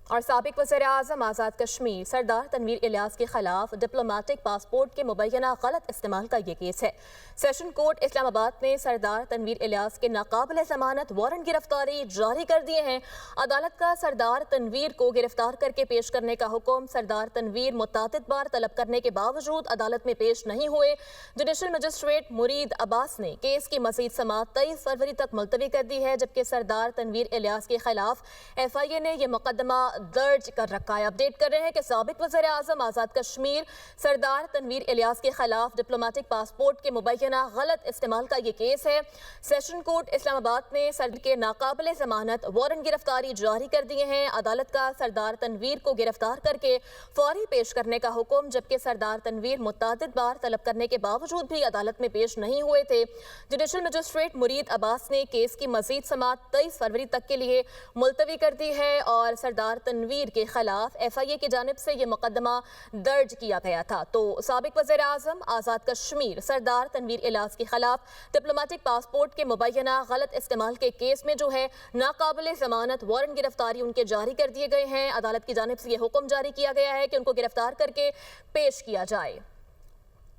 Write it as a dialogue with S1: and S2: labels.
S1: اور سابق وزیر اعظم آزاد کشمیر سردار تنویر الیاس کے خلاف ڈپلومیٹک پاسپورٹ کے مبینہ غلط استعمال کا یہ کیس ہے۔ سیشن کورٹ اسلام آباد نے سردار تنویر الیاس کے ناقابل ضمانت وارنٹ گرفتاری جاری کر دیے ہیں۔ عدالت کا سردار تنویر کو گرفتار کر کے پیش کرنے کا حکم سردار تنویر متعدد بار طلب کرنے کے باوجود عدالت میں پیش نہیں ہوئے۔ جوڈیشل مجسٹریٹ مرید عباس نے کیس کی مزید سماعت 23 فروری تک ملتوی کر دی ہے، جبکہ سردار تنویر الیاس کے خلاف FIA نے یہ مقدمہ درج کر رکھا ہے۔ اپڈیٹ کر رہے ہیں کہ سابق وزیر اعظم آزاد کشمیر سردار تنویر الیاس کے خلاف ڈپلومیٹک پاسپورٹ کے مبینہ غلط استعمال کا یہ کیس ہے۔ سیشن کورٹ اسلام آباد نے سردار کے ناقابل ضمانت وارنٹ گرفتاری جاری کر دیے ہیں۔ عدالت کا سردار تنویر کو گرفتار کر کے فوری پیش کرنے کا حکم، جبکہ سردار تنویر متعدد بار طلب کرنے کے باوجود بھی عدالت میں پیش نہیں ہوئے تھے۔ جوڈیشل مجسٹریٹ مرید عباس نے کیس کی مزید سماعت 23 فروری تک کے لیے ملتوی کر دی ہے اور سردار تنویر کے خلاف FIA کی جانب سے یہ مقدمہ درج کیا گیا تھا۔ تو سابق وزیر اعظم آزاد کشمیر سردار تنویر الیاس کے خلاف ڈپلومیٹک پاسپورٹ کے مبینہ غلط استعمال کے کیس میں جو ہے ناقابل ضمانت وارنٹ گرفتاری ان کے جاری کر دیے گئے ہیں۔ عدالت کی جانب سے یہ حکم جاری کیا گیا ہے کہ ان کو گرفتار کر کے پیش کیا جائے۔